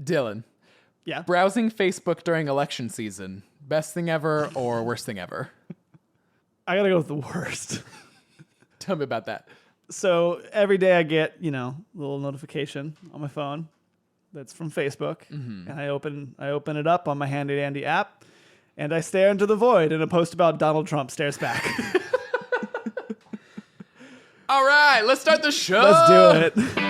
Dylan, Yeah. browsing Facebook during election season, best thing ever or worst thing ever? I gotta go with the worst. Tell me about that. So every day I get, a little notification on my phone that's from Facebook, and I open it up on my handy dandy app, and I stare into the void, and a post about Donald Trump stares back. All right, let's start the show. Let's do it.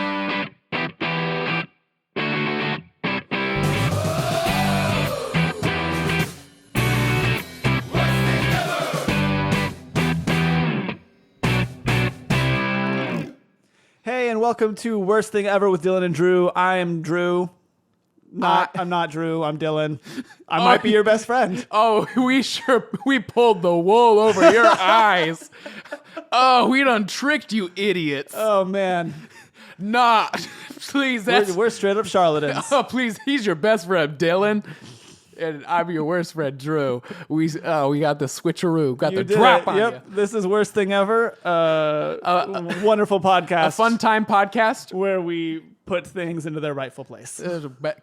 Hey, and welcome to Worst Thing Ever with Dylan and Drew. I am Drew. I'm not Drew. I'm Dylan. I might be your best friend. Oh, we pulled the wool over your eyes. Oh, we done tricked you idiots. Oh, man. Nah, please, We're straight up charlatans. Oh, please, he's your best friend, Dylan. And I'm your worst friend, Drew. We got the switcheroo, got the drop on you. This is Worst Thing Ever. Wonderful podcast. A fun time podcast. Where we put things into their rightful place.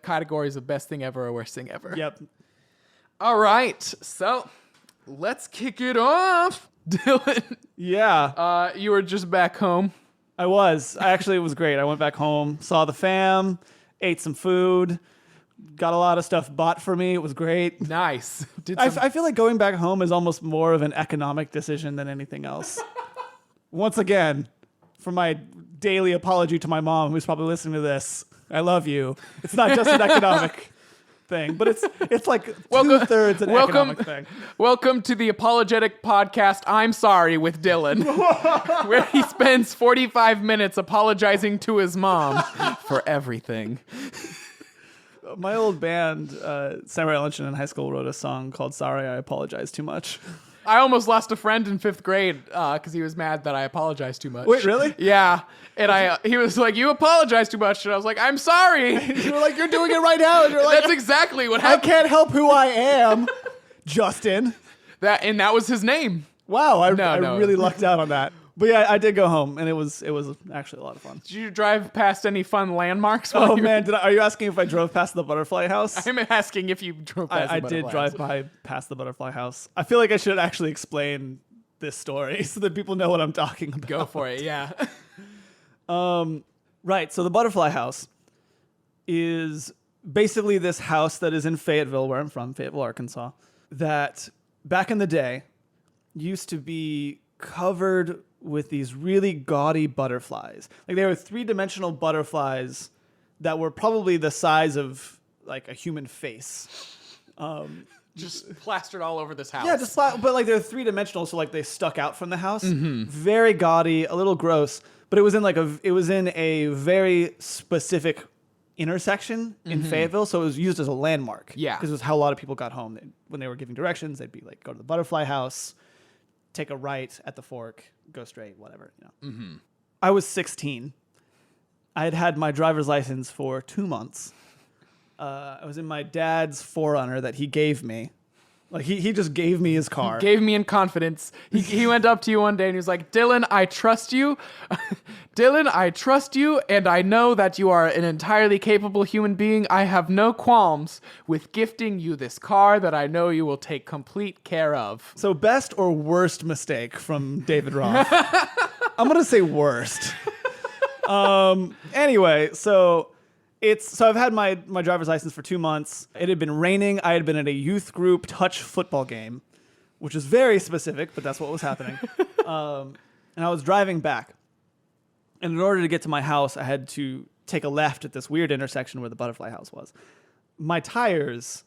Categories of best thing ever or worst thing ever. Yep. All right, so let's kick it off. Dylan. Yeah. You were just back home. I was. It was great. I went back home, saw the fam, ate some food. Got a lot of stuff bought for me. It was great. Nice. I feel like going back home is almost more of an economic decision than anything else. Once again, for my daily apology to my mom, who's probably listening to this, I love you. It's not just an economic thing, but it's like 2/3 an economic thing. Welcome to the Apologetic Podcast, I'm Sorry, with Dylan, where he spends 45 minutes apologizing to his mom for everything. My old band, Samurai Luncheon in high school, wrote a song called Sorry, I Apologize Too Much. I almost lost a friend in 5th grade because he was mad that I apologized too much. Wait, really? Yeah. And he was like, you apologize too much. And I was like, I'm sorry. You were like, you're doing it right now. And you're like, that's exactly what happened. I can't help who I am, Justin. That was his name. Wow, I really lucked out on that. But yeah, I did go home, and it was actually a lot of fun. Did you drive past any fun landmarks? Oh man, are you asking if I drove past the butterfly house? I'm asking if you drove past the butterfly house. I did drive past the butterfly house. I feel like I should actually explain this story so that people know what I'm talking about. Go for it, yeah. Right, so the butterfly house is basically this house that is in Fayetteville, where I'm from, Fayetteville, Arkansas, that back in the day used to be covered with these really gaudy butterflies. Like they were 3-dimensional butterflies that were probably the size of like a human face. Just plastered all over this house. Yeah, but like they're 3-dimensional, so like they stuck out from the house. Mm-hmm. Very gaudy, a little gross, but it was in a very specific intersection in Fayetteville, so it was used as a landmark. Yeah, because it was how a lot of people got home. When they were giving directions, they'd be like, go to the butterfly house, take a right at the fork, go straight, whatever. I was 16. I had my driver's license for 2 months. I was in my dad's 4Runner that he gave me. Like he just gave me his car. He gave me in confidence. He went up to you one day and he was like, Dylan, I trust you. Dylan, I trust you, and I know that you are an entirely capable human being. I have no qualms with gifting you this car that I know you will take complete care of. So best or worst mistake from David Roth? I'm going to say worst. Anyway, so I've had my driver's license for 2 months. It had been raining. I had been at a youth group touch football game, which is very specific, but that's what was happening. And I was driving back. And in order to get to my house, I had to take a left at this weird intersection where the butterfly house was. My tires,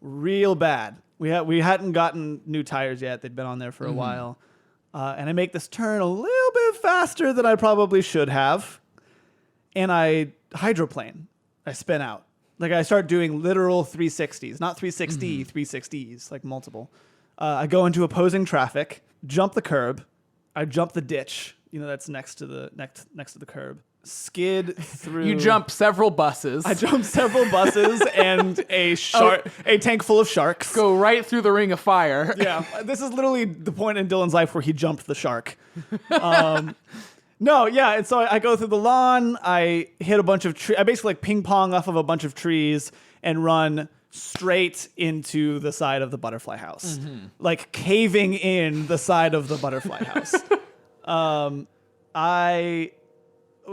real bad. We hadn't gotten new tires yet. They'd been on there for a while. And I make this turn a little bit faster than I probably should have. And I hydroplane. I spin out. Like I start doing literal 360s, not 360, 360s, like multiple. I go into opposing traffic, jump the curb. I jump the ditch, that's next to the curb. Skid through. You jump several buses. I jump several buses and a tank full of sharks. Go right through the ring of fire. Yeah, this is literally the point in Dylan's life where he jumped the shark. No, yeah, and so I go through the lawn. I hit a bunch of trees. I basically like ping pong off of a bunch of trees and run straight into the side of the butterfly house, like caving in the side of the butterfly house. I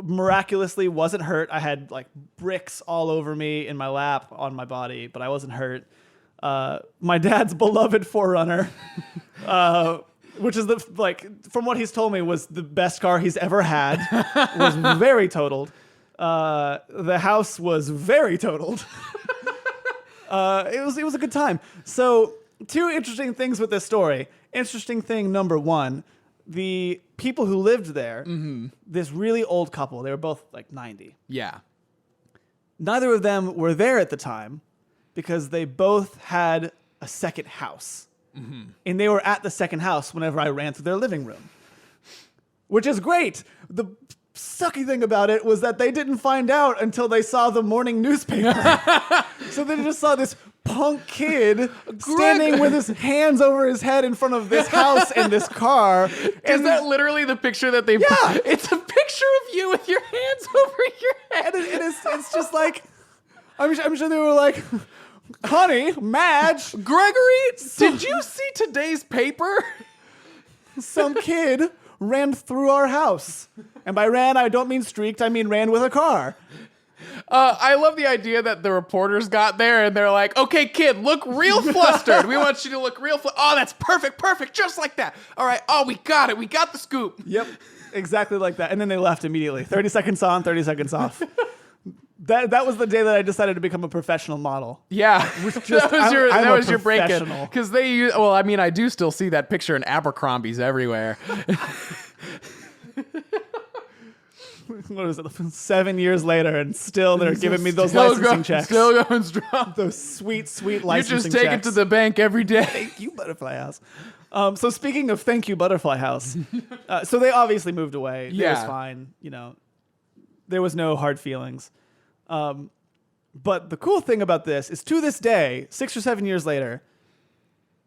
miraculously wasn't hurt. I had like bricks all over me, in my lap, on my body, but I wasn't hurt. My dad's beloved Forerunner. Which is from what he's told me, was the best car he's ever had. Was very totaled. The house was very totaled. It was a good time. So, two interesting things with this story. Interesting thing number one, the people who lived there, this really old couple, they were both like 90. Yeah. Neither of them were there at the time because they both had a second house. And they were at the second house whenever I ran through their living room, which is great. The sucky thing about it was that they didn't find out until they saw the morning newspaper. So they just saw this punk kid standing with his hands over his head in front of this house and this car. Is that literally the picture that they? Yeah, it's a picture of you with your hands over your head. And it's just like, I'm sure they were like, honey, Madge, Gregory, did you see today's paper? Some kid ran through our house. And by ran, I don't mean streaked, I mean ran with a car. I love the idea that the reporters got there and they're like, okay, kid, look real flustered. We want you to look real Oh, that's perfect, just like that. All right, we got it. We got the scoop. Yep, exactly like that. And then they left immediately. 30 seconds on, 30 seconds off. That was the day that I decided to become a professional model. Yeah, that was your break-in. Because I do still see that picture in Abercrombie's everywhere. What is it? 7 years later, and still they're giving me those licensing checks. Still going strong. Those sweet licensing checks. You just take it to the bank every day. Thank you, Butterfly House. So speaking of thank you, Butterfly House, so they obviously moved away. Yeah. It was fine. There was no hard feelings. But the cool thing about this is, to this day, 6 or 7 years later,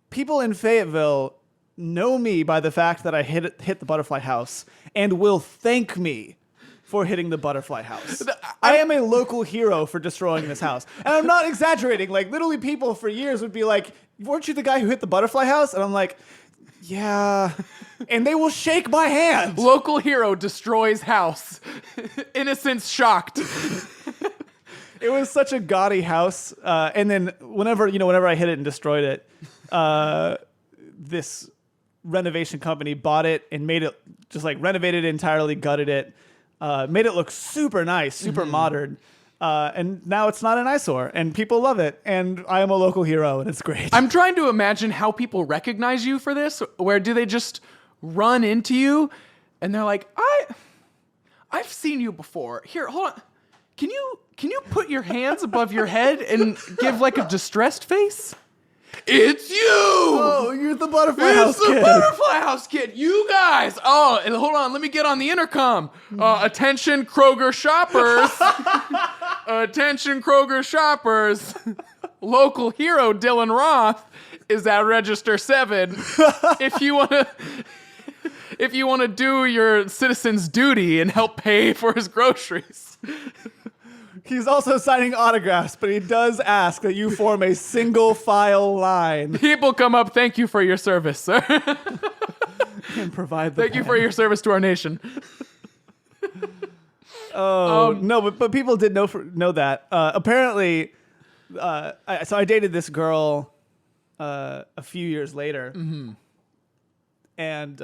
people in Fayetteville know me by the fact that I hit the Butterfly House and will thank me for hitting the Butterfly House. I am a local hero for destroying this house. And I'm not exaggerating. Like, literally people for years would be like, weren't you the guy who hit the Butterfly House? And I'm like, yeah. And they will shake my hand. Local hero destroys house. Innocents shocked. It was such a gaudy house. And then whenever I hit it and destroyed it, this renovation company bought it and made it, just like renovated it entirely, gutted it, made it look super nice, super modern. And now it's not an eyesore, and people love it, and I am a local hero, and it's great. I'm trying to imagine how people recognize you for this. Where do they just run into you, and they're like, I've seen you before. Here, hold on. Can you put your hands above your head and give like a distressed face? It's you! Oh, you're the Butterfly House kid. It's the Butterfly House kid. You guys. Oh, and hold on. Let me get on the intercom. Attention, Kroger shoppers. Attention, Kroger shoppers. Local hero Dylan Roth is at register 7. If you want to do your citizen's duty and help pay for his groceries. He's also signing autographs, but he does ask that you form a single file line. People come up, thank you for your service, sir. And provide the Thank you for your service to our nation. No, but people did know that. Apparently, so I dated this girl a few years later. Mm-hmm. And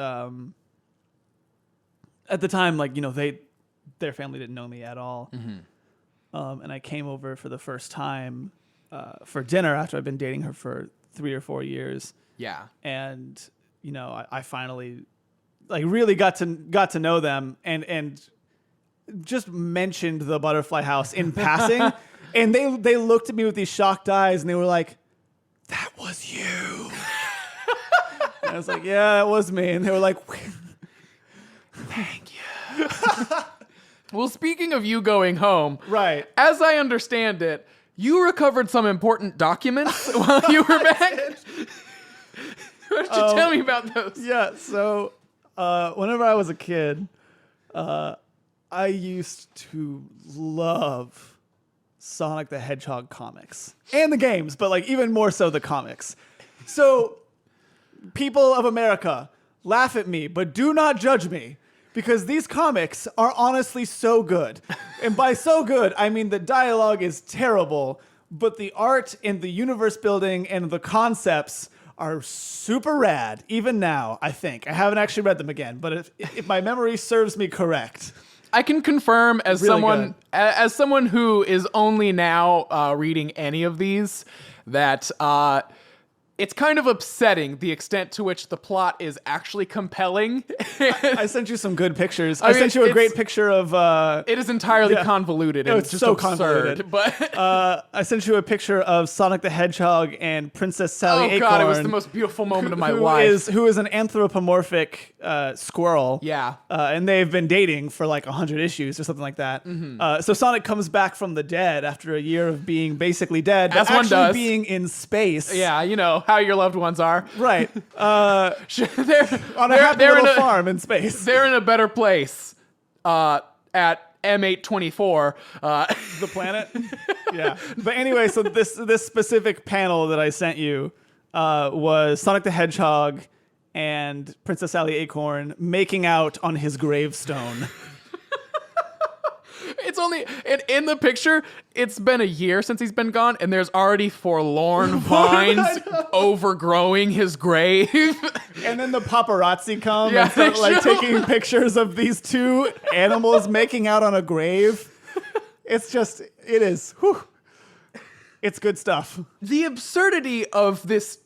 at the time, their family didn't know me at all. Mm-hmm. And I came over for the first time for dinner after I'd been dating her for 3 or 4 years. Yeah. And, I finally really got to know them and just mentioned the Butterfly House in passing. And they looked at me with these shocked eyes and they were like, that was you. And I was like, yeah, it was me. And they were like, thank you. Well, speaking of you going home, right? As I understand it, you recovered some important documents while you were back. Why don't you tell me about those? Yeah, so whenever I was a kid, I used to love Sonic the Hedgehog comics and the games, but like even more so the comics. So people of America, laugh at me, but do not judge me, because these comics are honestly so good. And by so good, I mean the dialogue is terrible, but the art and the universe building and the concepts are super rad, even now, I think. I haven't actually read them again, but if my memory serves me correct. I can confirm as Really someone who is only now reading any of these that it's kind of upsetting the extent to which the plot is actually compelling. I sent you some good pictures. I I mean, sent you a great picture of... it is entirely convoluted and it's just so absurd. convoluted. But I sent you a picture of Sonic the Hedgehog and Princess Sally Acorn. God, it was the most beautiful moment of my life. Who is an anthropomorphic squirrel. Yeah. And they've been dating for like 100 issues or something like that. Mm-hmm. So Sonic comes back from the dead after a year of being basically dead, but As one actually does. being in space. Yeah, you know how your loved ones are. Right. they're On a happy they're little in a, farm in space. They're in a better place at M824. The planet. Yeah. But anyway, so this specific panel that I sent you was Sonic the Hedgehog and Princess Sally Acorn making out on his gravestone. It's only in the picture. It's been a year since he's been gone, and there's already forlorn vines overgrowing his grave. And then the paparazzi come Yeah, and start they like show. taking pictures of these two animals making out on a grave. It's just, it is. Whew. It's good stuff. The absurdity of this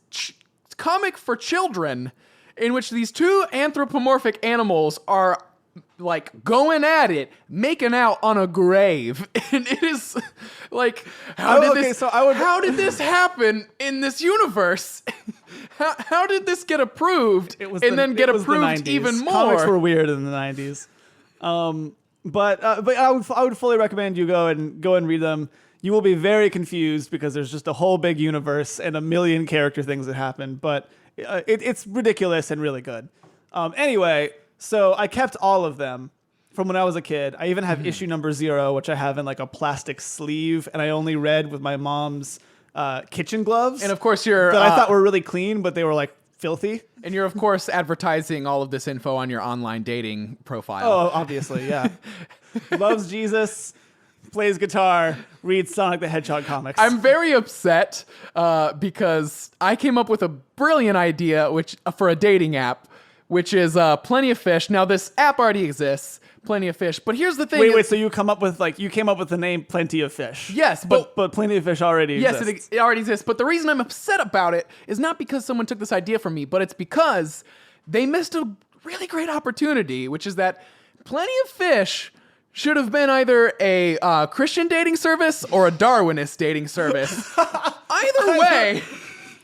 comic for children, in which these two anthropomorphic animals are like going at it, making out on a grave, and it is like, how did this happen in this universe? How did this get approved then get approved even more? Comics were weird in the 90s. But I would fully recommend you go and read them. You will be very confused because there's just a whole big universe and a million character things that happen, but it's ridiculous and really good. Anyway, so I kept all of them from when I was a kid. I even have issue number 0, which I have in like a plastic sleeve, and I only read with my mom's kitchen gloves. And of course you're... that I thought were really clean, but they were like filthy. And you're of course advertising all of this info on your online dating profile. Oh, obviously, yeah. Loves Jesus, plays guitar, reads Sonic the Hedgehog comics. I'm very upset because I came up with a brilliant idea for a dating app, which is Plenty of Fish. Now, this app already exists, Plenty of Fish. But here's the thing. Wait, so you came up with the name Plenty of Fish. Yes, but Plenty of Fish already yes, exists. it already exists. But the reason I'm upset about it is not because someone took this idea from me, but it's because they missed a really great opportunity, which is that Plenty of Fish should have been either a Christian dating service or a Darwinist dating service. Either way.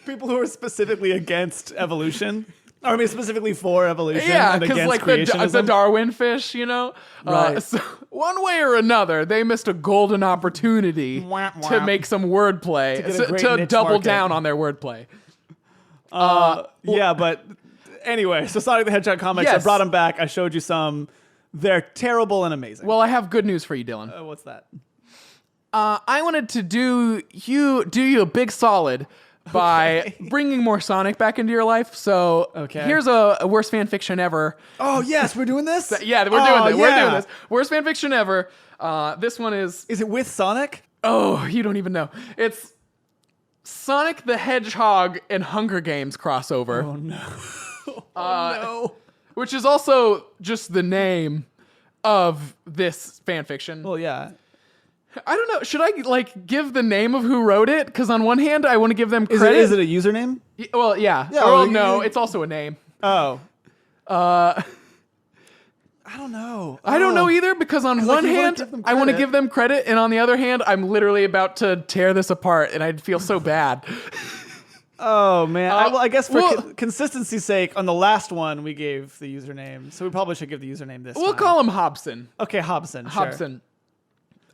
People who are specifically against evolution. Or I mean, specifically for evolution and because against like creationism. the Darwin fish, you know? Right. So one way or another, they missed a golden opportunity to make some wordplay, get a great to niche double market. down on their wordplay. Yeah, but anyway, so Sonic the Hedgehog comics, I Yes. brought them back. I showed you some. They're terrible and amazing. Well, I have good news for you, Dylan. What's that? I wanted to do you a big solid by bringing more Sonic back into your life. So here's a worst fan fiction ever. Oh, yes, we're doing this? Yeah, we're doing this. We're doing this. Worst fan fiction ever. This one is... Is it with Sonic? Oh, you don't even know. It's Sonic the Hedgehog and Hunger Games crossover. Oh, no. No. Which is also just the name of this fan fiction. Well, yeah. I don't know. Should I like give the name of who wrote it? Because on one hand, I want to give them credit. Is it a username? Well, yeah. Yeah, Well, no, it's also a name. Oh. I don't know. I don't know either because on one hand, I want to give them credit, and on the other hand, I'm literally about to tear this apart, and I'd feel so bad. Oh, man. I guess for consistency's sake, on the last one, we gave the username. So we probably should give the username this We'll time. call him Hobson. Okay, Hobson. Sure. Hobson.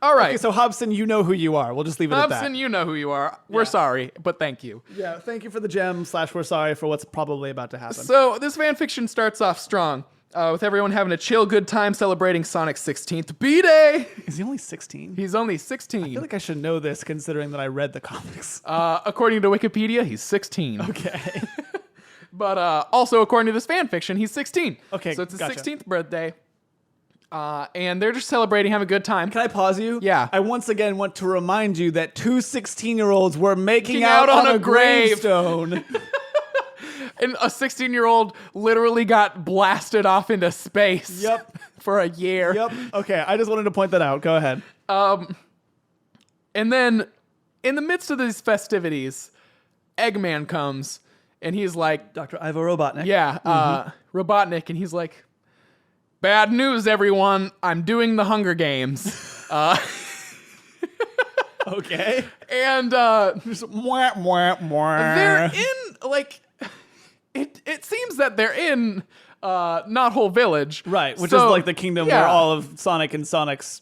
All right. Okay, so Hobson, you know who you are. We'll just leave it at that. Hobson, you know who you are. We're sorry, but thank you. Yeah, thank you for the gem / we're sorry for what's probably about to happen. So this fan fiction starts off strong. with everyone having a chill good time celebrating Sonic's 16th B-Day. Is he only 16? He's only 16. I feel like I should know this considering that I read the comics. According to Wikipedia, he's 16. Okay. But also, according to this fan fiction, he's 16. Okay, so it's his gotcha. 16th birthday. And they're just celebrating, having a good time. Can I pause you? Yeah. I once again want to remind you that two 16-year-olds were making out out on on a a grave. gravestone. And a 16-year-old literally got blasted off into space. Yep. For a year. Yep. Okay, I just wanted to point that out. Go ahead. And then, in the midst of these festivities, Eggman comes, and he's like, Dr. Ivo Robotnik. yeah, Robotnik, and he's like, bad news, everyone. I'm doing the Hunger Games. Okay. And Just mwah, mwah, mwah. they're in, like, it seems that they're in Not Whole Village. Right, which So, is like the kingdom yeah. where all of Sonic and Sonic's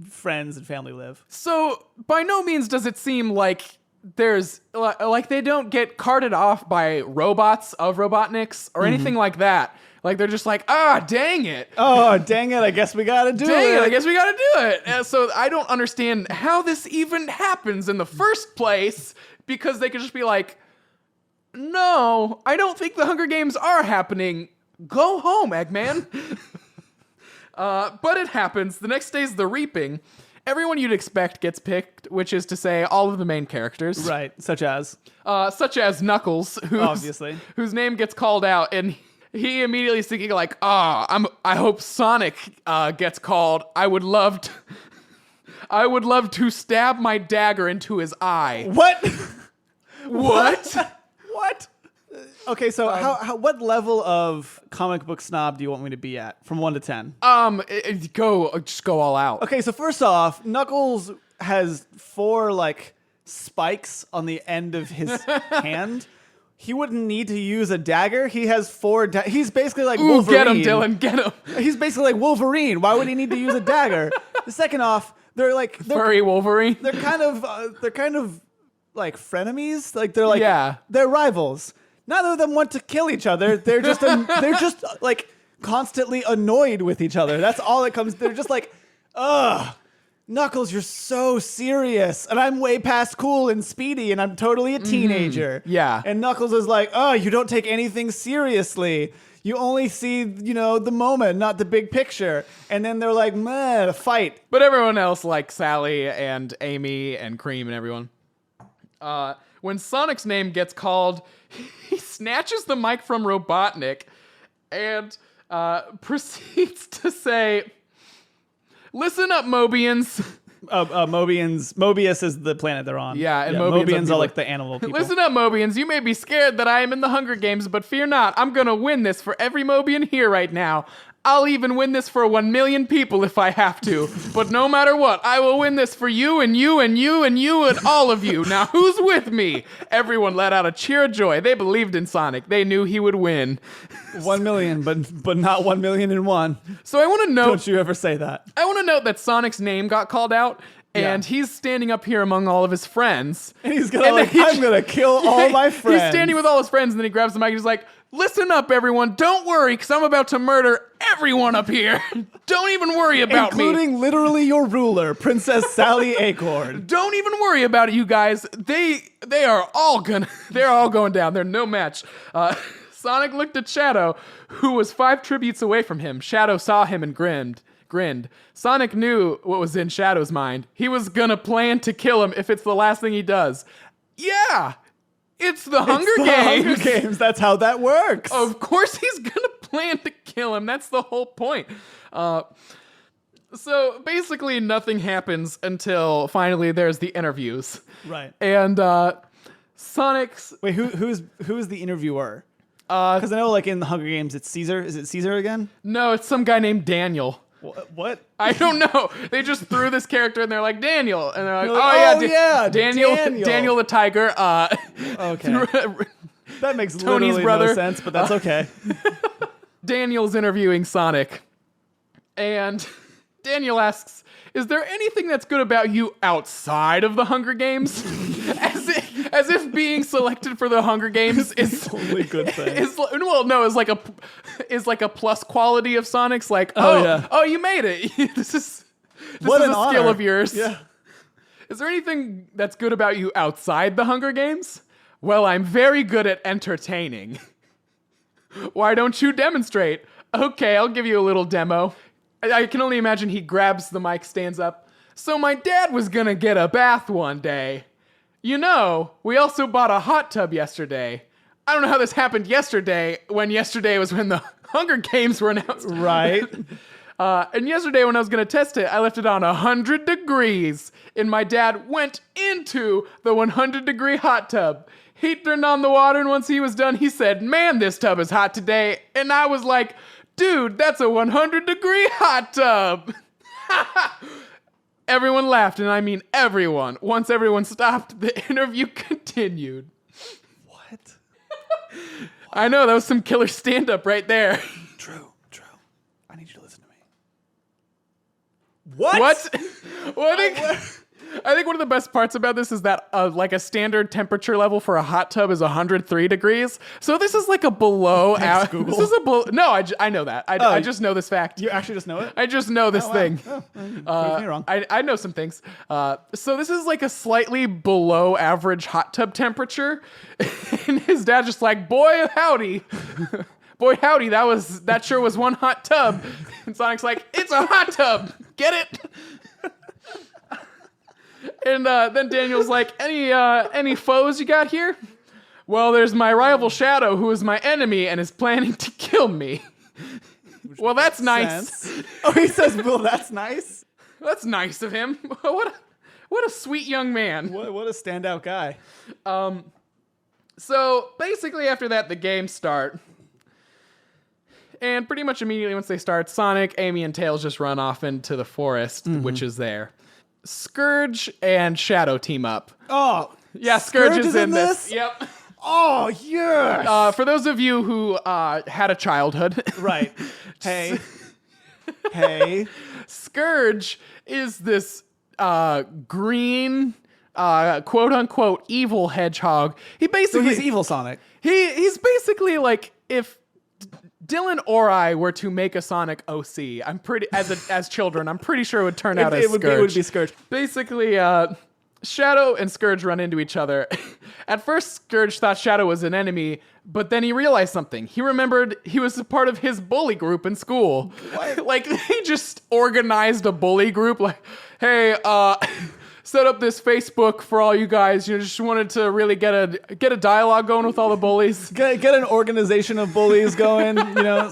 friends and family live. So, by no means does it seem like there's, like, they don't get carted off by robots of Robotniks or anything like that. Like, they're just like, dang it. Oh, dang it, I guess we gotta do Dang it. it, I guess we gotta do it. And so I don't understand how this even happens in the first place, because they could just be like, no, I don't think the Hunger Games are happening. Go home, Eggman. But it happens. The next day's the reaping. Everyone you'd expect gets picked, which is to say all of the main characters. Right, such as? Such as Knuckles, Obviously. whose name gets called out, and he immediately is thinking like, I hope Sonic gets called. I would love to stab my dagger into his eye. What? What? What? Okay, so what level of comic book snob do you want me to be at from 1 to 10? Just go all out. Okay, so first off, Knuckles has 4 like spikes on the end of his hand. He wouldn't need to use a dagger. He has 4. He's basically like Ooh, Wolverine. get him, Dylan, get him. He's basically like Wolverine. Why would he need to use a dagger? Second off, they're Furry Wolverine. they're kind of like frenemies. Like they're like Yeah. they're rivals. Neither of them want to kill each other. They're just like constantly annoyed with each other. That's all it comes. They're just like, ugh, Knuckles, you're so serious, and I'm way past cool and speedy, and I'm totally a teenager. Yeah. And Knuckles is like, oh, you don't take anything seriously. You only see, the moment, not the big picture. And then they're like, meh, fight. But everyone else, like Sally and Amy and Cream and everyone. When Sonic's name gets called, he snatches the mic from Robotnik and proceeds to say, listen up, Mobians. Mobius is the planet they're on. Yeah, and Mobians are are like the animal people. Listen up, Mobians. You may be scared that I am in the Hunger Games, but fear not. I'm going to win this for every Mobian here right now. I'll even win this for 1 million people if I have to. But no matter what, I will win this for you and you and you and you and all of you. Now, who's with me? Everyone let out a cheer of joy. They believed in Sonic. They knew he would win. 1 million, but not 1 million and one. So I want to note... Don't you ever say that. I want to note that Sonic's name got called out, and Yeah. he's standing up here among all of his friends. And he's gonna I'm gonna kill all my friends. He's standing with all his friends, and then he grabs the mic and he's like, listen up, everyone. Don't worry, because I'm about to murder everyone up here. Don't even worry about me. Including literally your ruler, Princess Sally Acorn. Don't even worry about it, you guys. They're all going down. They're no match. Sonic looked at Shadow, who was 5 tributes away from him. Shadow saw him and grinned. Sonic knew what was in Shadow's mind. He was gonna plan to kill him if it's the last thing he does. Yeah, it's the Hunger Games. Hunger Games. That's how that works. Of course he's gonna plan to kill him. That's the whole point. So basically nothing happens until finally there's the interviews. Right. And Sonic's... Wait, who is the interviewer? Because I know, like in the Hunger Games, it's Caesar. Is it Caesar again? No, it's some guy named Daniel. What? I don't know. They just threw this character and they're like, Daniel. And they're like, Daniel the Tiger. Okay. That makes Tony's literally brother. no sense, but that's okay. Daniel's interviewing Sonic. And Daniel asks, is there anything that's good about you outside of the Hunger Games? As if being selected for the Hunger Games is the only good thing. Is like a plus quality of Sonic's. Like, yeah. oh, you made it. This is What a an skill honor. of yours. Yeah. Is there anything that's good about you outside the Hunger Games? Well, I'm very good at entertaining. Why don't you demonstrate? Okay, I'll give you a little demo. I can only imagine he grabs the mic, stands up. So my dad was gonna get a bath one day. You know, we also bought a hot tub yesterday. I don't know how this happened yesterday when the Hunger Games were announced. Right. And yesterday when I was going to test it, I left it on 100 degrees. And my dad went into the 100-degree hot tub. He turned on the water, and once he was done, he said, "Man, this tub is hot today." And I was like, "Dude, that's a 100-degree hot tub." Everyone laughed, and I mean everyone. Once everyone stopped, the interview continued. What? I know, that was some killer stand-up right there. True. I need you to listen to me. What? I think one of the best parts about this is that like a standard temperature level for a hot tub is 103 degrees. So this is like a below. Google. This is a no. I know that. I just know this fact. You actually just know it? I just know this thing. Prove me wrong. I know some things. So this is like a slightly below average hot tub temperature, and his dad just like, boy howdy, that sure was one hot tub. And Sonic's like, it's a hot tub, get it? And then Daniel's like, any foes you got here? Well, there's my rival Shadow, who is my enemy and is planning to kill me. Well, that's nice. Sense. Oh, he says, well, that's nice. That's nice of him. What a sweet young man. What a standout guy. So basically after that, the games start. And pretty much immediately once they start, Sonic, Amy, and Tails just run off into the forest, which is there. Scourge and Shadow team up. Oh, Yeah, Scourge is in this. Yep. Oh, yes. For those of you who had a childhood. Right. Hey. Scourge is this green, quote-unquote evil hedgehog. He So basically... he's evil Sonic. He's basically like if Dylan or I were to make a Sonic OC, as children, I'm pretty sure it would turn out as Scourge. It would be Scourge. Basically, Shadow and Scourge run into each other. At first, Scourge thought Shadow was an enemy, but then he realized something. He remembered he was a part of his bully group in school. What? Like, they just organized a bully group. Like, hey, set up this Facebook for all you guys. You know, just wanted to really get a dialogue going with all the bullies. Get an organization of bullies going,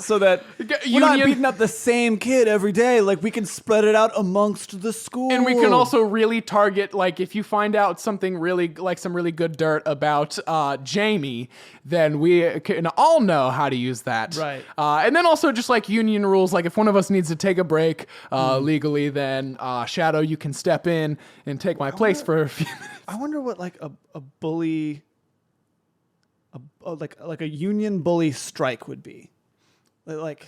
so that we're not beating up the same kid every day. Like, we can spread it out amongst the school. And we can also really target, like, if you find out something really, like some really good dirt about Jamie, then we can all know how to use that. Right. And then also just like union rules, like if one of us needs to take a break legally, then Shadow, you can step in and take my place for a few minutes. I wonder what like a bully, like a union bully strike would be. Like,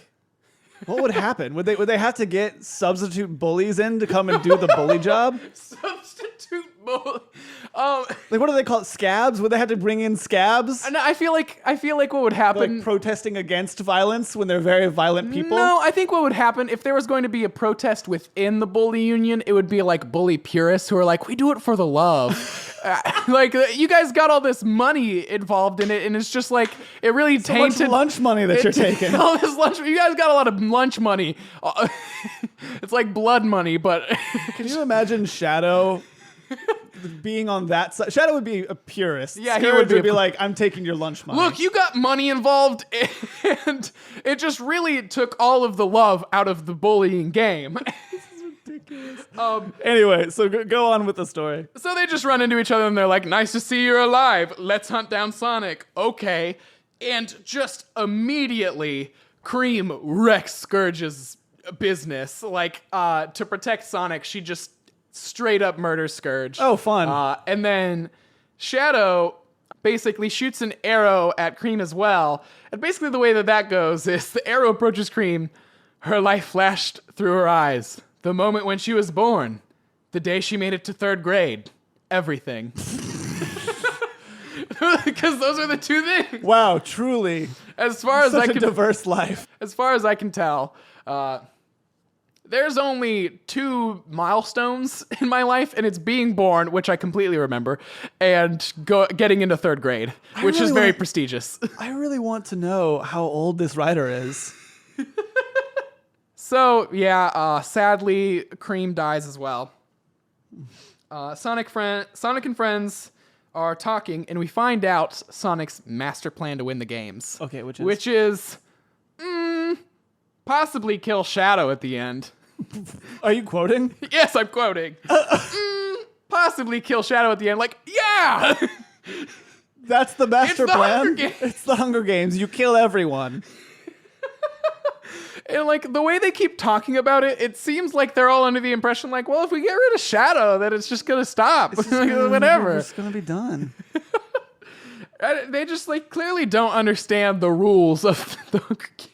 what would happen? Would they have to get substitute bullies in to come and do the bully job? Substitute bully. Like, what do they call it? Scabs? Would they have to bring in scabs? And I feel like what would happen. Like protesting against violence when they're very violent people? No, I think what would happen if there was going to be a protest within the bully union, it would be like bully purists who are like, we do it for the love. Like, you guys got all this money involved in it, and it's just like, it really So much tainted lunch money that you're taking. all this lunch. You guys got a lot of lunch money. It's like blood money, but Can you imagine Shadow being on that side? Shadow would be a purist. Yeah, he Scourge would be be like, I'm taking your lunch money. look, you got money involved, and it just really took all of the love out of the bullying game. ridiculous. Anyway, so go on with the story. So they just run into each other and they're like, nice to see you're alive. Let's hunt down Sonic. Okay. And just immediately, Cream wrecks Scourge's business. Like, to protect Sonic, she just straight up murders Scourge. Oh, fun. And then Shadow basically shoots an arrow at Cream as well. And basically the way that goes is the arrow approaches Cream. Her life flashed through her eyes. The moment when she was born. The day she made it to 3rd grade. Everything. Because those are the two things. Wow, truly. As far as Such a diverse life. as far as I can tell, there's only 2 milestones in my life, and it's being born, which I completely remember, and getting into 3rd grade, which is very prestigious. I really want to know how old this writer is. So, yeah, sadly, Cream dies as well. Sonic and friends are talking, and we find out Sonic's master plan to win the games. Okay, which is possibly kill Shadow at the end. Are you quoting? Yes, I'm quoting. Possibly kill Shadow at the end. Like, yeah! That's the master It's the plan? Hunger Games. It's the Hunger Games. You kill everyone. And, like, the way they keep talking about it, it seems like they're all under the impression, like, well, if we get rid of Shadow, then it's just gonna stop. Whatever. It's gonna be done. They just, like, clearly don't understand the rules of the Hunger Games.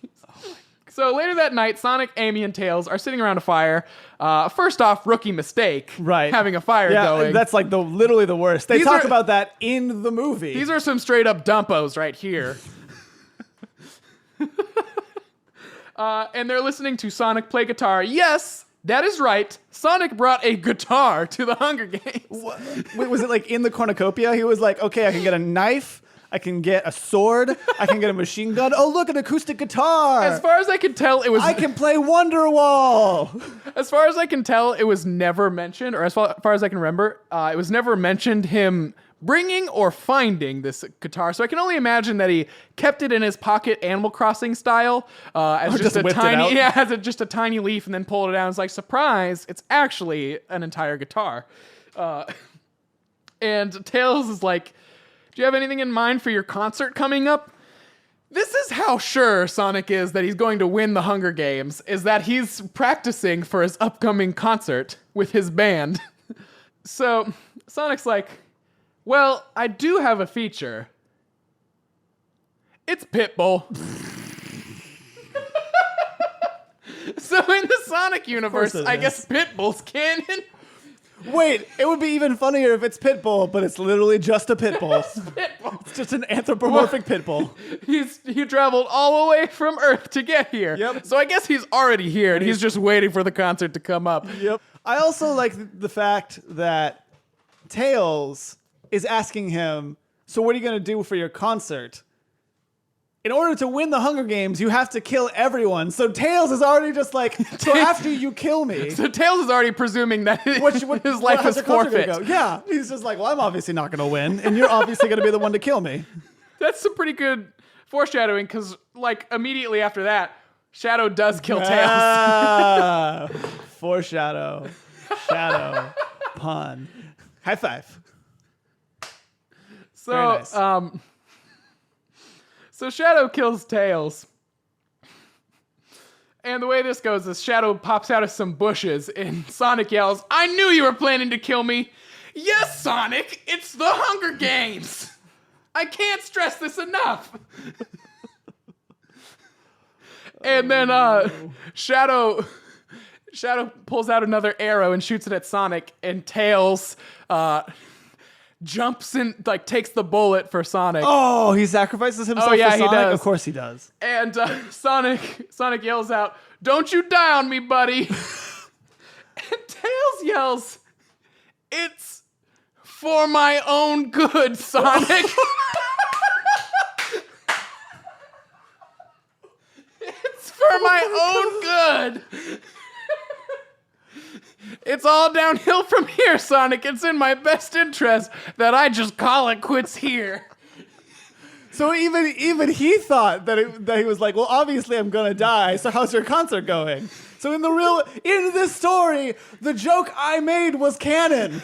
So later that night, Sonic, Amy, and Tails are sitting around a fire. First off, rookie mistake. Right. Having a fire going. That's like literally the worst. They These talk are- about that in the movie. These are some straight up dumpos right here. And they're listening to Sonic play guitar. Yes, that is right. Sonic brought a guitar to the Hunger Games. Wait, was it like in the cornucopia? He was like, okay, I can get a knife. I can get a sword. I can get a machine gun. Oh, look, an acoustic guitar. As far as I can tell, it was. I can play Wonderwall. As far as I can tell, it was never mentioned, or as far as I can remember, it was never mentioned him bringing or finding this guitar. So I can only imagine that he kept it in his pocket, Animal Crossing style, as just a whipped it out? tiny, just a tiny leaf, and then pulled it out. It's like, surprise! It's actually an entire guitar. And Tails is like, do you have anything in mind for your concert coming up? This is how sure Sonic is that he's going to win the Hunger Games, is that he's practicing for his upcoming concert with his band. So Sonic's like, well, I do have a feature. It's Pitbull. So in the Sonic universe, it I is. guess Pitbull's canon. Wait, it would be even funnier if it's Pitbull, but it's literally just a Pitbull. Pitbull. It's just an anthropomorphic Pitbull. He traveled all the way from Earth to get here. Yep. So I guess he's already here, and he's just waiting for the concert to come up. Yep. I also like the fact that Tails is asking him, so what are you going to do for your concert? In order to win the Hunger Games, you have to kill everyone. So Tails is already just like, so after you kill me, So Tails is already presuming that his life how's is your concert forfeit. gonna go? Yeah, he's just like, well, I'm obviously not going to win, and you're obviously going to be the one to kill me. That's some pretty good foreshadowing, because like immediately after that, Shadow does kill Tails. Ah, foreshadow, shadow, pun. High five. So, Very nice. So Shadow kills Tails. And the way this goes is Shadow pops out of some bushes and Sonic yells, I knew you were planning to kill me. Yes, Sonic, it's the Hunger Games. I can't stress this enough. And then Shadow pulls out another arrow and shoots it at Sonic, and Tails jumps in, like takes the bullet for Sonic. Oh, he sacrifices himself Oh, yeah, for he Sonic? does. Of course he does. And Sonic yells out, "Don't you die on me, buddy!" And Tails yells, "It's for my own good, Sonic." It's for my own good. It's all downhill from here, Sonic. It's in my best interest that I just call it quits here. So even he thought that he was like, well, obviously I'm gonna die. So how's your concert going? So in this story, the joke I made was canon.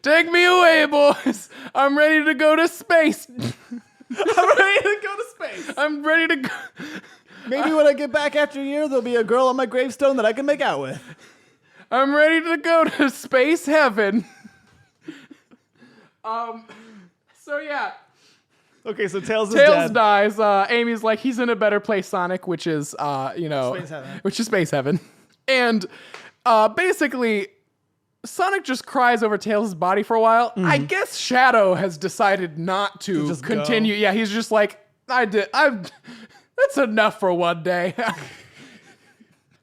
Take me away, boys. I'm ready to go to space. I'm ready to go to space. I'm ready to go. Maybe when I get back after a year, there'll be a girl on my gravestone that I can make out with. I'm ready to go to space heaven. So yeah. Okay, so Tails is Tails dead. dies. Amy's like, he's in a better place, Sonic, which is, Space heaven. which is space heaven. And basically, Sonic just cries over Tails' body for a while. I guess Shadow has decided not to just continue. go. Yeah, he's just like, that's enough for one day.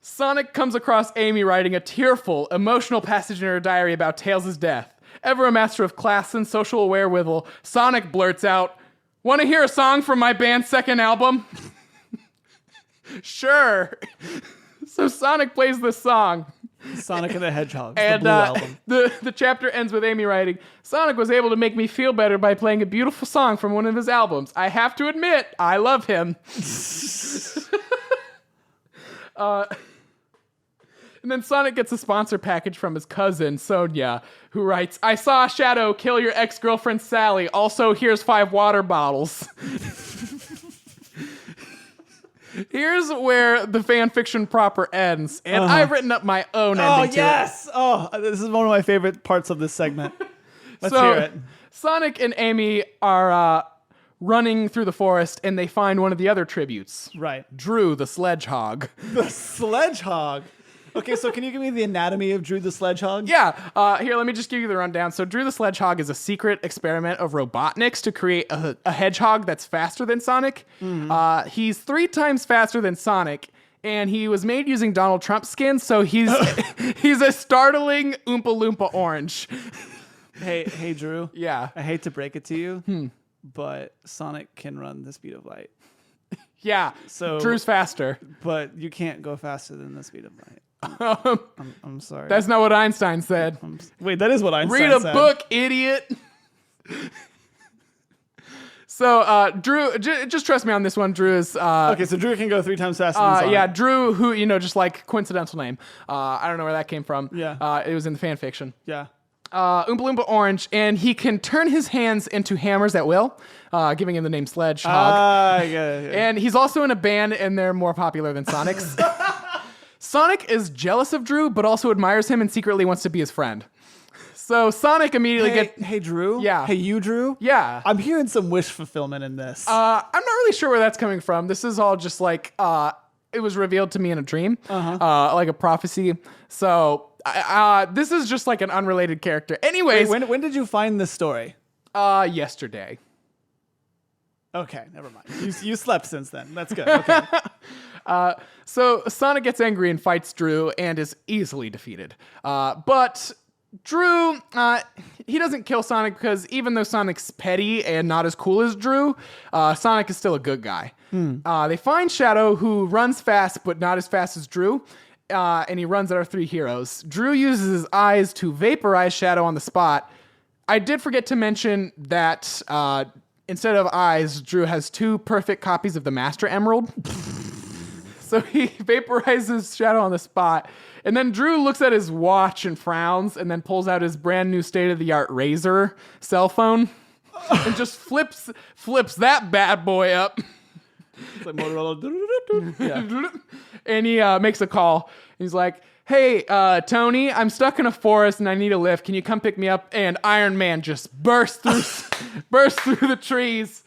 Sonic comes across Amy writing a tearful, emotional passage in her diary about Tails' death. Ever a master of class and social wherewithal, Sonic blurts out, "Want to hear a song from my band's second album?" Sure. So Sonic plays this song. Sonic and the Hedgehog, And the Blue album. the chapter ends with Amy writing, "Sonic was able to make me feel better by playing a beautiful song from one of his albums. I have to admit, I love him." And then Sonic gets a sponsor package from his cousin, Sonia, who writes, "I saw Shadow kill your ex-girlfriend Sally. Also, here's 5 water bottles." Here's where the fan fiction proper ends, and I've written up my own ending to it. Oh, this is one of my favorite parts of this segment. Let's So, hear it. Sonic and Amy are running through the forest, and they find one of the other tributes. Right. Drew the Sledgehog. The Sledgehog. Okay, so can you give me the anatomy of Drew the Sledgehog? Yeah, here, let me just give you the rundown. So Drew the Sledgehog is a secret experiment of Robotnik's to create a hedgehog that's faster than Sonic. He's 3 times faster than Sonic, and he was made using Donald Trump's skin, so he's he's a startling Oompa Loompa orange. Hey, Drew. Yeah. I hate to break it to you, but Sonic can run the speed of light. Yeah, So Drew's faster. But you can't go faster than the speed of light. I'm sorry. That's not what Einstein said. Wait, that is what Einstein Read a said. book, idiot. So, Drew, just trust me on this one. Drew is Okay, so Drew can go 3 times faster than Sonic. yeah, Drew, who just like coincidental name. I don't know where that came from. Yeah. It was in the fan fiction. Yeah. Oompa Loompa Orange, and he can turn his hands into hammers at will, giving him the name Sledgehog. Yeah. And he's also in a band, and they're more popular than Sonic's. Sonic is jealous of Drew, but also admires him and secretly wants to be his friend. So Sonic immediately Hey, Drew? Yeah. Hey, you, Drew? Yeah. I'm hearing some wish fulfillment in this. I'm not really sure where that's coming from. This is all just like, it was revealed to me in a dream, like a prophecy. So this is just like an unrelated character. Anyways. Wait, when did you find this story? Yesterday. Okay, never mind. You slept since then. That's good. Okay. So Sonic gets angry and fights Drew and is easily defeated. But Drew, he doesn't kill Sonic because even though Sonic's petty and not as cool as Drew, Sonic is still a good guy. They find Shadow, who runs fast but not as fast as Drew, and he runs at our 3 heroes. Drew uses his eyes to vaporize Shadow on the spot. I did forget to mention that instead of eyes, Drew has 2 perfect copies of the Master Emerald. So he vaporizes Shadow on the spot. And then Drew looks at his watch and frowns and then pulls out his brand new state-of-the-art Razr cell phone and just flips that bad boy up. It's like Motorola. Yeah. And he makes a call. He's like, "Hey, Tony, I'm stuck in a forest and I need a lift. Can you come pick me up?" And Iron Man just bursts through the trees.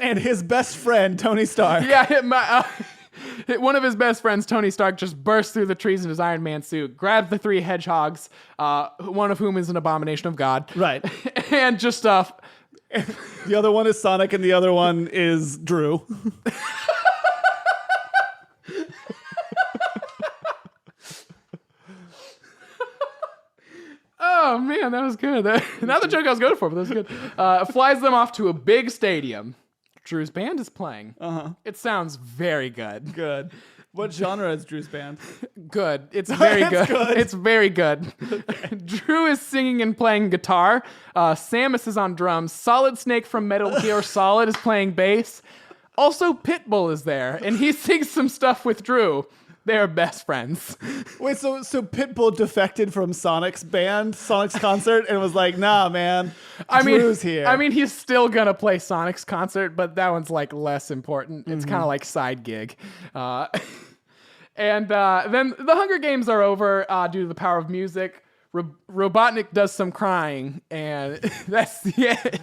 And his best friend, Tony Stark. Yeah, one of his best friends, Tony Stark, just bursts through the trees in his Iron Man suit, grabs the 3 hedgehogs, one of whom is an abomination of God. Right. And just The other one is Sonic and the other one is Drew. oh man, that was good. Not the joke I was going for, but that was good. Flies them off to a big stadium. Drew's band is playing. It sounds very good. Good. What genre is Drew's band? Good. It's very It's good. good. It's very good. Drew is singing and playing guitar. Samus is on drums. Solid Snake from Metal Gear Solid is playing bass. Also, Pitbull is there, and he sings some stuff with Drew. They are best friends. Wait, so Pitbull defected from Sonic's band, Sonic's concert, and was like, "Nah, man, Drew's here." I mean, he's still gonna play Sonic's concert, but that one's like less important. It's kind of like side gig. And then the Hunger Games are over due to the power of music. Robotnik does some crying, and that's the end.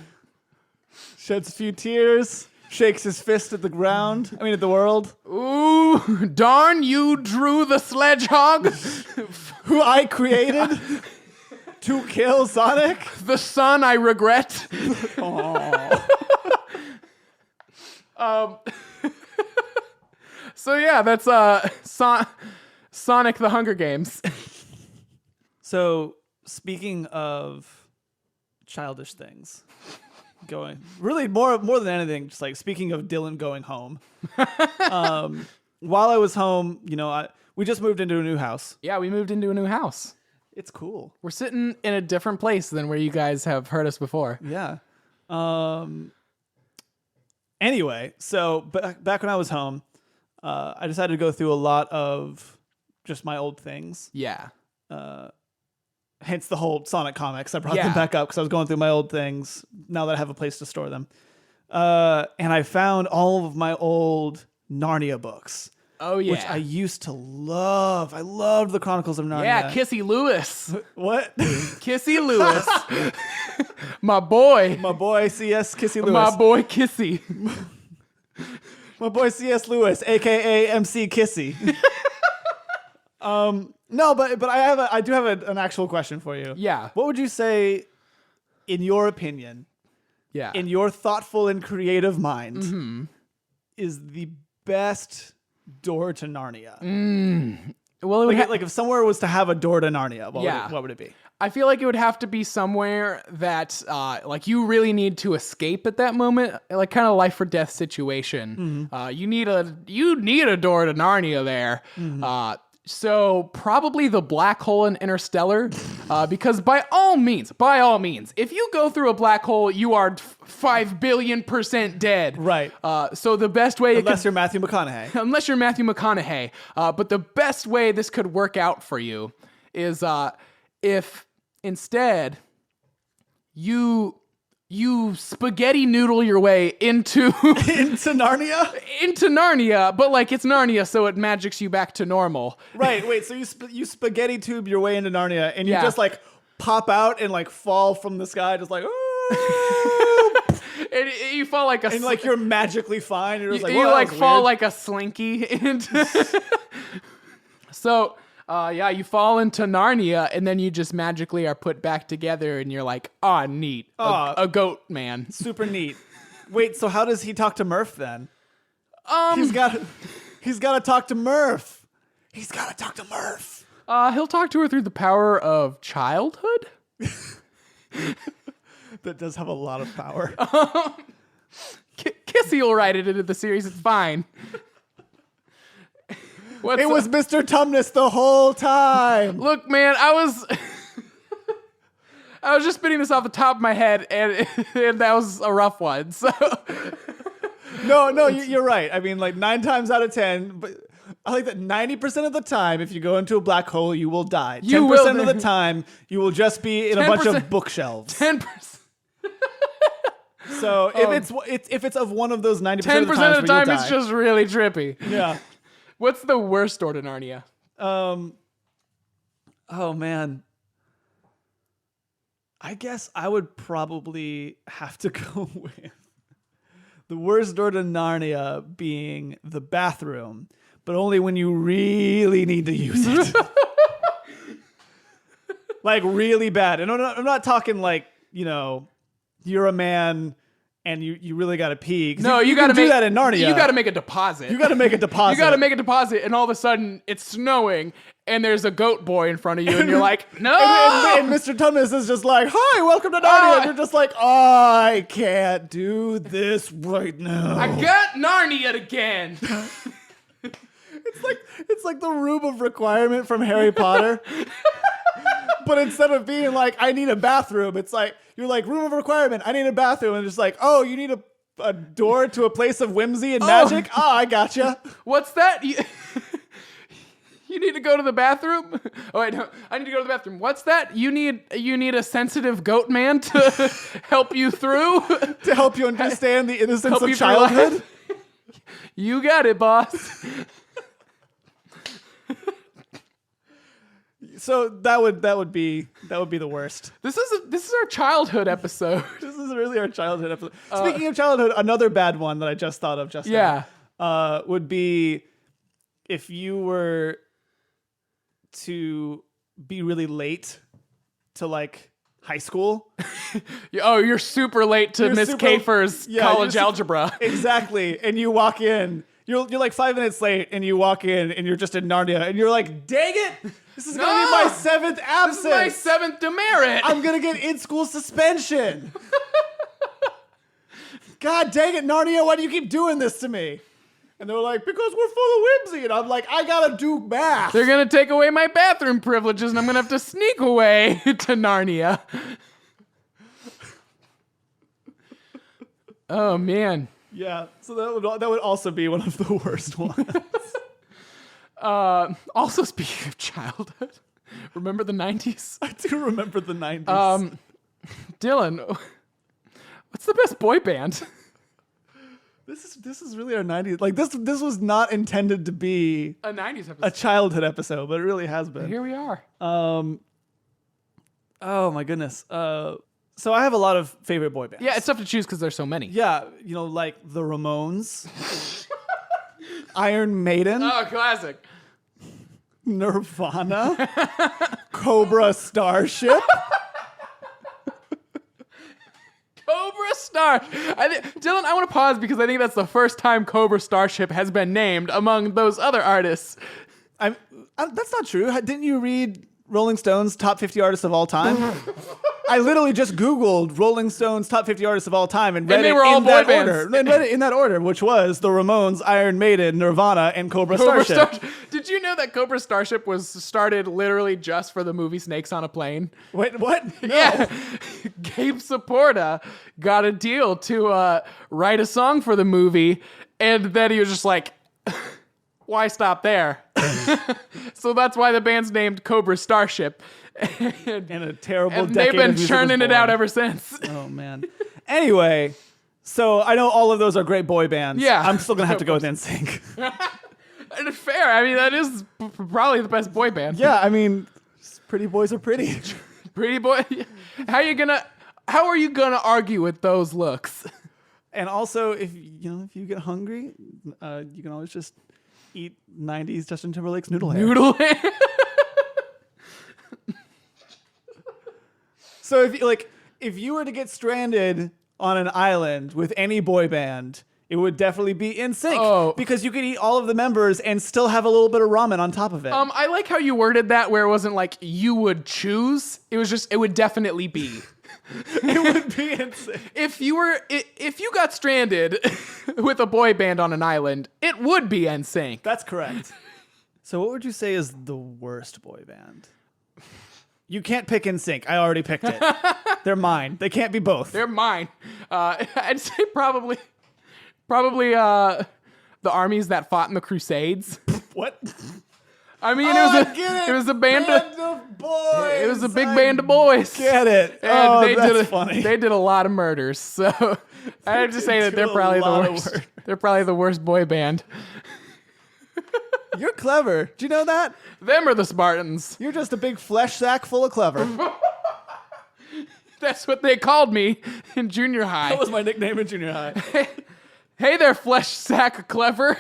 Sheds a few tears. Shakes his fist at the ground. I mean, at the world. Ooh, darn, you drew the sledgehog. Who I created to kill Sonic. The son I regret. So yeah, that's Sonic the Hunger Games. So speaking of childish things, really more than anything, just like speaking of Dylan going home. While I was home, we just moved into a new house. Yeah, we moved into a new house. It's cool. We're sitting in a different place than where you guys have heard us before. Yeah. Anyway, so back when I was home, I decided to go through a lot of just my old things. Yeah. Hence the whole Sonic comics. I brought them back up because I was going through my old things now that I have a place to store them. And I found all of my old Narnia books. Oh, yeah. Which I used to love. I loved the Chronicles of Narnia. Yeah, Kissy Lewis. What? Kissy Lewis. My boy. My boy C.S. Kissy Lewis. My boy Kissy. My boy C.S. Lewis, a.k.a. MC Kissy. No, but I do have an actual question for you. Yeah. What would you say, in your opinion, in your thoughtful and creative mind, is the best door to Narnia? Well, it would like if somewhere was to have a door to Narnia, what would it be? I feel like it would have to be somewhere that like you really need to escape at that moment, like kind of life or death situation. You need a door to Narnia there. So probably the black hole in Interstellar, because by all means, if you go through a black hole, you are 5 billion% dead. Right. So the best way, unless you're Matthew McConaughey, but the best way this could work out for you is if instead you spaghetti noodle your way into into Narnia, but like it's Narnia, so it magics you back to normal. Right. Wait. So you spaghetti tube your way into Narnia, and you just like pop out and like fall from the sky, just like. And you fall like a. And like you're magically fine. You're just like, you like fall weird. like a slinky into. So. You fall into Narnia, and then you just magically are put back together, and you're like, neat. A goat man. Super neat. Wait, so how does he talk to Murph then? He's got to talk to Murph. He's got to talk to Murph. He'll talk to her through the power of childhood. That does have a lot of power. Kissy will write it into the series. It's fine. It was Mr. Tumnus the whole time. Look, man, I was just spitting this off the top of my head, and that was a rough one. So no, you're right. I mean, like 9 times out of 10, but I like that 90% of the time, if you go into a black hole, you will die. 10% of the time, you will just be in a bunch of bookshelves. 10%. So if it's of one of those 90% 10% of the time, it's just really trippy. Yeah. What's the worst door to Narnia? Oh man. I guess I would probably have to go with the worst door to Narnia being the bathroom, but only when you really need to use it. Like really bad. And I'm not talking like, you're a man and you really got to pee. No, you got to do that in Narnia. You got to make a deposit. You got to make a deposit. And all of a sudden it's snowing, and there's a goat boy in front of you, and you're like, no. And Mr. Tumnus is just like, hi, welcome to Narnia. And you're just like, I can't do this right now. I got Narnia again. It's like the room of requirement from Harry Potter. But instead of being like, I need a bathroom, it's like, you're like, room of requirement, I need a bathroom. And it's like, oh, you need a door to a place of whimsy and magic? Oh, I gotcha. What's that? You need to go to the bathroom? Oh, wait, no, I need to go to the bathroom. What's that? You need a sensitive goat man to help you through? To help you understand the innocence of childhood? You got it, boss. So that would be the worst. This is our childhood episode. This is is really our childhood episode. Speaking of childhood, another bad one that I just thought of just Yeah. now, would be if you were to be really late to like high school. Oh, you're super late to Miss Kafer's college algebra. Exactly. And you walk in. You're like 5 minutes late, and you walk in, and you're just in Narnia, and you're like, dang it! This is going to be my 7th absence. This is my 7th demerit. I'm going to get in-school suspension. God dang it, Narnia, why do you keep doing this to me? And they're like, because we're full of whimsy. And I'm like, I got to do math. They're going to take away my bathroom privileges, and I'm going to have to sneak away to Narnia. Oh, man. Yeah, so that would also be one of the worst ones. Also, speaking of childhood, remember the 90s? I do remember the 90s. Dylan, what's the best boy band? This is really our 90s. Like this was not intended to be A 90s episode. a childhood episode, but it really has been. Here we are. Oh my goodness. So I have a lot of favorite boy bands. Yeah, it's tough to choose because there's so many. Yeah, like the Ramones, Iron Maiden, Oh, classic. Nirvana, Cobra Starship. Cobra Star. Dylan, I want to pause because I think that's the first time Cobra Starship has been named among those other artists. That's not true. Didn't you read Rolling Stone's top 50 artists of all time? I literally just Googled Rolling Stone's top 50 artists of all time and read they it were all in boy that bands. order. And read it in that order, which was the Ramones, Iron Maiden, Nirvana, and Cobra Starship. Did you know that Cobra Starship was started literally just for the movie Snakes on a Plane? Wait, what? No. Yeah. Gabe Saporta got a deal to write a song for the movie, and then he was just like, why stop there? So that's why the band's named Cobra Starship. And a terrible And decade they've been of music churning was it out born. ever since. Oh, man. Anyway, so I know all of those are great boy bands. Yeah. I'm still going to have to go with NSYNC. And fair. I mean, that is probably the best boy band. Yeah, I mean, pretty boys are pretty. Pretty boy. How are you gonna argue with those looks? And also, if you get hungry, you can always just eat 90s Justin Timberlake's noodle hair. Noodle. So if you were to get stranded on an island with any boy band, it would definitely be NSYNC. Oh. Because you could eat all of the members and still have a little bit of ramen on top of it. I like how you worded that, where it wasn't like you would choose. It was just it would definitely be. It would be NSYNC. If you got stranded with a boy band on an island, it would be NSYNC. That's correct. So what would you say is the worst boy band? You can't pick NSYNC. I already picked it. They're mine. They can't be both. They're mine. I'd say probably the armies that fought in the Crusades. What? I mean, It was a band of boys. It was a big band of boys. Get it? And That's funny. They did a lot of murders. So I have to say that they're probably the worst. They're probably the worst boy band. You're clever. Do you know that? Them are the Spartans. You're just a big flesh sack full of clever. That's what they called me in junior high. That was my nickname in junior high. Hey there, flesh sack clever.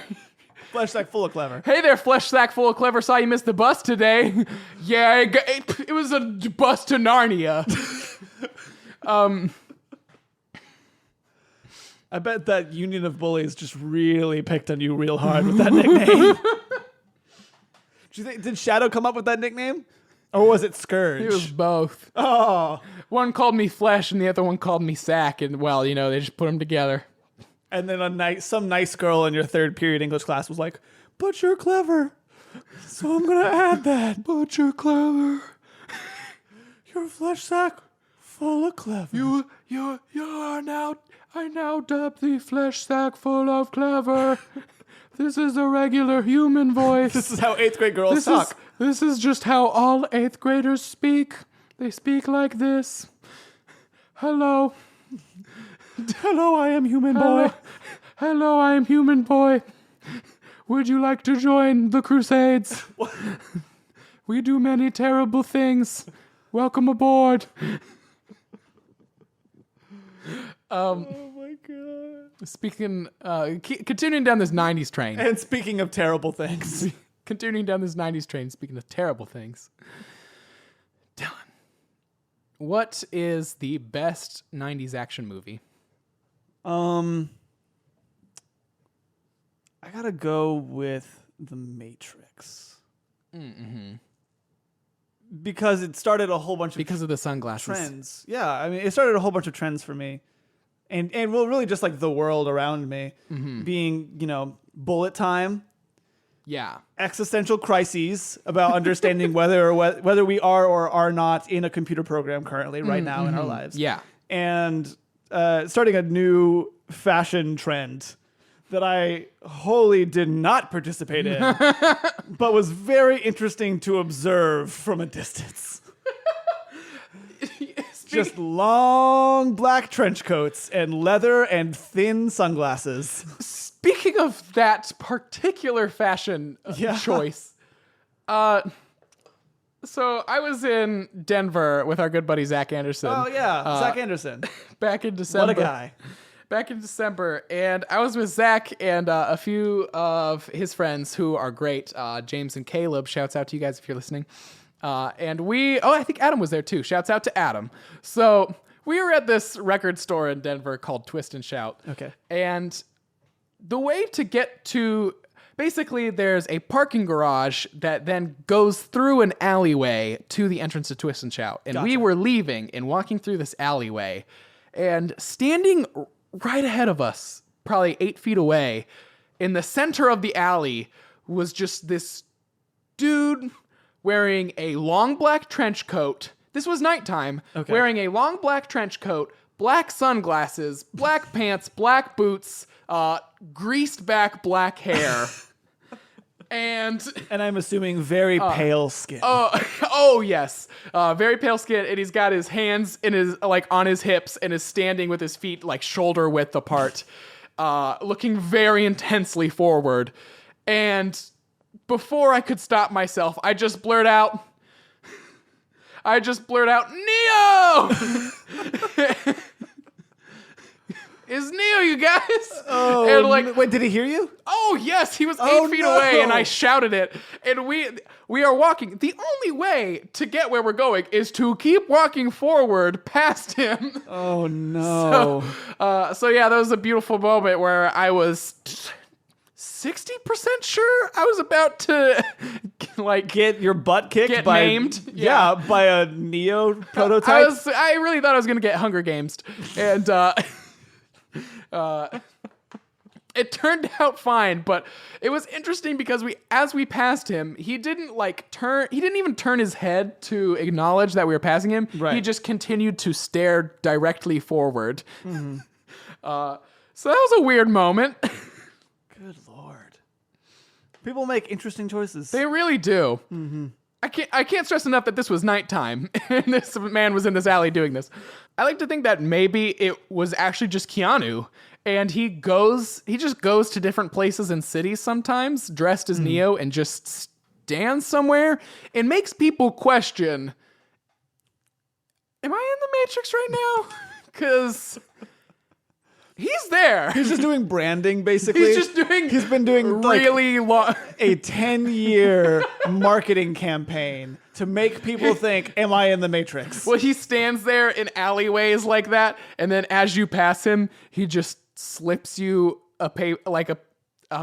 Flesh sack full of clever. Hey there, flesh sack full of clever. Saw you missed the bus today. Yeah, it was a bus to Narnia. I bet that union of bullies just really picked on you real hard with that nickname. Did Shadow come up with that nickname? Or was it Scourge? It was both. Oh. One called me Flesh and the other one called me Sack. And, well, they just put them together. And then some nice girl in your third period English class was like, but you're clever. So I'm going to add that. But you're clever. You're a flesh sack full of clever. You are now, I now dub thee flesh sack full of clever. This is a regular human voice. This is how 8th grade girls talk. This is just how all 8th graders speak. They speak like this. Hello. Hello, I am human boy. Hello, I am human boy. Would you like to join the Crusades? We do many terrible things. Welcome aboard. Oh my god. Speaking, continuing down this 90s train. And speaking of terrible things. Continuing down this 90s train, speaking of terrible things. Dylan, what is the best 90s action movie? I gotta go with The Matrix. Mm-hmm. Because it started a whole bunch of Because of the sunglasses. trends. Yeah, I mean, it started a whole bunch of trends for me. And well, really just like the world around me being, bullet time, Yeah. existential crises about understanding whether we are or are not in a computer program currently right now in our lives. Yeah. And starting a new fashion trend that I wholly did not participate in, but was very interesting to observe from a distance. Just long black trench coats and leather and thin sunglasses. Speaking of that particular fashion choice, so I was in Denver with our good buddy Zach Anderson. Oh yeah, Zach Anderson. Back in December. What a guy. Back in December, and I was with Zach and a few of his friends who are great. James and Caleb, shouts out to you guys if you're listening. And I think Adam was there too. Shouts out to Adam. So we were at this record store in Denver called Twist and Shout. Okay. And the way to get to, basically there's a parking garage that then goes through an alleyway to the entrance to Twist and Shout. And we were leaving and walking through this alleyway, and standing right ahead of us, probably 8 feet away, in the center of the alley was just this dude wearing a long black trench coat. This was nighttime. Okay. Wearing a long black trench coat, black sunglasses, black pants, black boots, greased back black hair. And I'm assuming very pale skin. Oh yes, very pale skin, and he's got his hands in his on his hips and is standing with his feet like shoulder width apart, looking very intensely forward. And before I could stop myself, I just blurt out, "Neo!" Is Neo, you guys? Oh, and wait, did he hear you? Oh yes, he was 8 feet away, and I shouted it. And we are walking. The only way to get where we're going is to keep walking forward past him. Oh no! So yeah, that was a beautiful moment where I was 60% sure I was about to Get your butt kicked get by maimed. Yeah, by a Neo prototype. I really thought I was gonna get Hunger Games, and it turned out fine, but it was interesting because as we passed him, he didn't even turn his head to acknowledge that we were passing him. Right. He just continued to stare directly forward. Mm-hmm. So that was a weird moment. Good Lord. People make interesting choices. They really do. Mm-hmm. I can't stress enough that this was nighttime and this man was in this alley doing this. I like to think that maybe it was actually just Keanu, and he just goes to different places and cities sometimes dressed as Neo and just stands somewhere and makes people question, am I in the Matrix right now? Because he's there. He's just doing branding, basically. He's been doing really long a 10-year marketing campaign to make people think, am I in the Matrix? Well, he stands there in alleyways like that, and then as you pass him, he just slips you a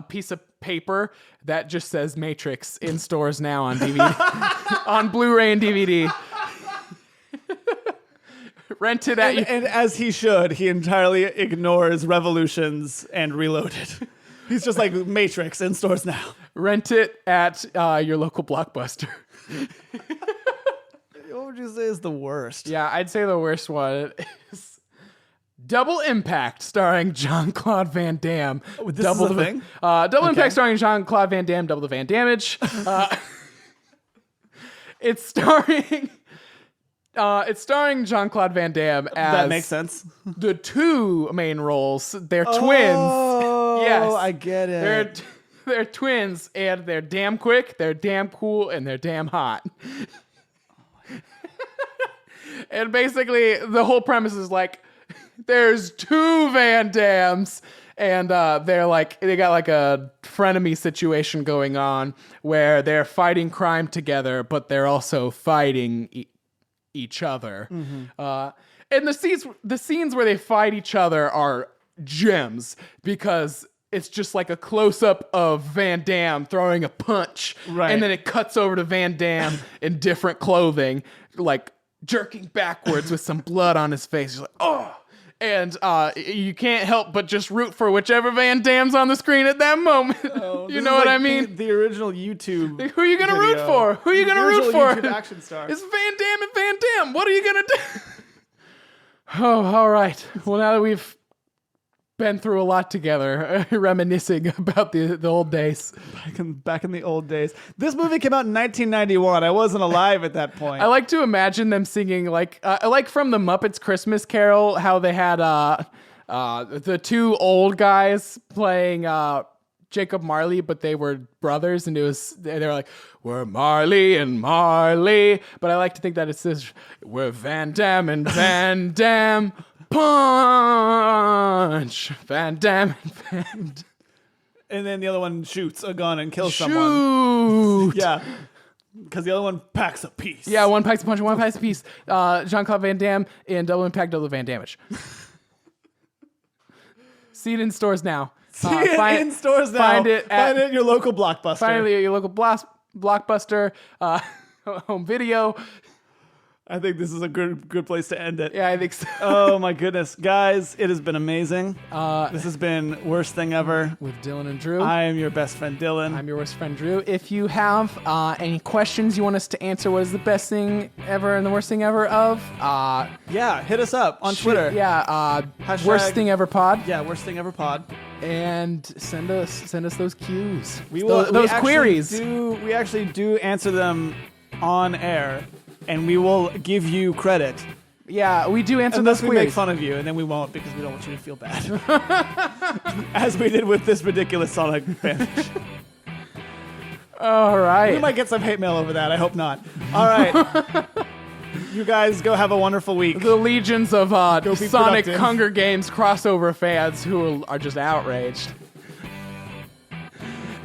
piece of paper that just says Matrix in stores now on DVD, on Blu-ray and DVD. Rented at you. And as he should, he entirely ignores Revolutions and Reloaded. He's just like Matrix in stores now. Rent it at your local Blockbuster. What would you say is the worst? Yeah, I'd say the worst one is Double Impact, starring Jean-Claude Van Damme. Oh, this is a thing? Double Impact, starring Jean-Claude Van Damme, double the Van Damage. It's starring Jean-Claude Van Damme as That makes sense. the two main roles. They're twins. Oh, Yes, I get it. They're twins, and they're damn quick, they're damn cool, and they're damn hot. And basically, the whole premise is like, There's two Van Dams. And they got like a frenemy situation going on where they're fighting crime together, but they're also fighting each other. And the scenes where they fight each other are gems because it's just like a close up of Van Damme throwing a punch, right? And then it cuts over to Van Damme in different clothing, like jerking backwards with some blood on his face. He's like, oh. And you can't help but just root for whichever Van Damme's on the screen at that moment. Oh, you know what I mean? The original YouTube. Who are you gonna root for? Who are you gonna root for? YouTube action star. It's Van Damme and Van Damme. What are you gonna do? Oh, all right. Well, now that we've been through a lot together, reminiscing about the old days. Back in the old days. This movie came out in 1991. I wasn't alive at that point. I like to imagine them singing like from the Muppets Christmas Carol, how they had the two old guys playing Jacob Marley, but they were brothers, and they were like, we're Marley and Marley. But I like to think that it's this, we're Van Damme and Van Damme. Punch! Van Damme and Van Damme. And then the other one shoots a gun and kills someone. Yeah. Because the other one packs a piece. Yeah, one packs a punch and one packs a piece. Jean-Claude Van Damme in Double Impact, Double Van Damage. See it in stores now. In stores now. Find it at your local Blockbuster. Find it at your local Blockbuster, home video. I think this is a good place to end it. Yeah, I think so. Oh my goodness. Guys, it has been amazing. This has been Worst Thing Ever. With Dylan and Drew. I am your best friend, Dylan. I'm your worst friend, Drew. If you have any questions you want us to answer, what is the best thing ever and the worst thing ever of? Yeah, hit us up on Twitter. Yeah, Worst Thing Ever Pod. Yeah, Worst Thing Ever Pod. And send us those cues. Those queries. We actually do answer them on air. And we will give you credit. Yeah, we do answer Unless those we queries. make fun of you, and then we won't because we don't want you to feel bad. As we did with this ridiculous Sonic fanfiction. All right. We might get some hate mail over that. I hope not. All right. You guys go have a wonderful week. The legions of Sonic productive. Hunger Games crossover fans who are just outraged.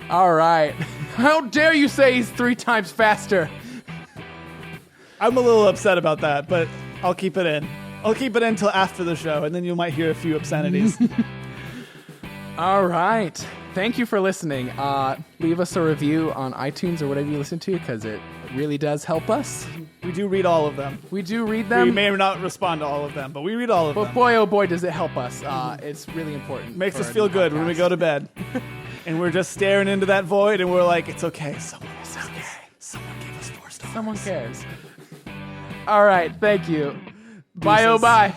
All right. How dare you say he's 3 times faster? I'm a little upset about that, but I'll keep it in. I'll keep it in until after the show, and then you might hear a few obscenities. All right. Thank you for listening. Leave us a review on iTunes or whatever you listen to, because it really does help us. We do read all of them. We do read them. We may not respond to all of them, but we read all of them. But boy, oh boy, does it help us. It's really important. Makes us feel good when we go to bed. And we're just staring into that void, and we're like, it's okay. Someone gave us 4 stars. Someone cares. All right. Thank you. Bye, oh bye.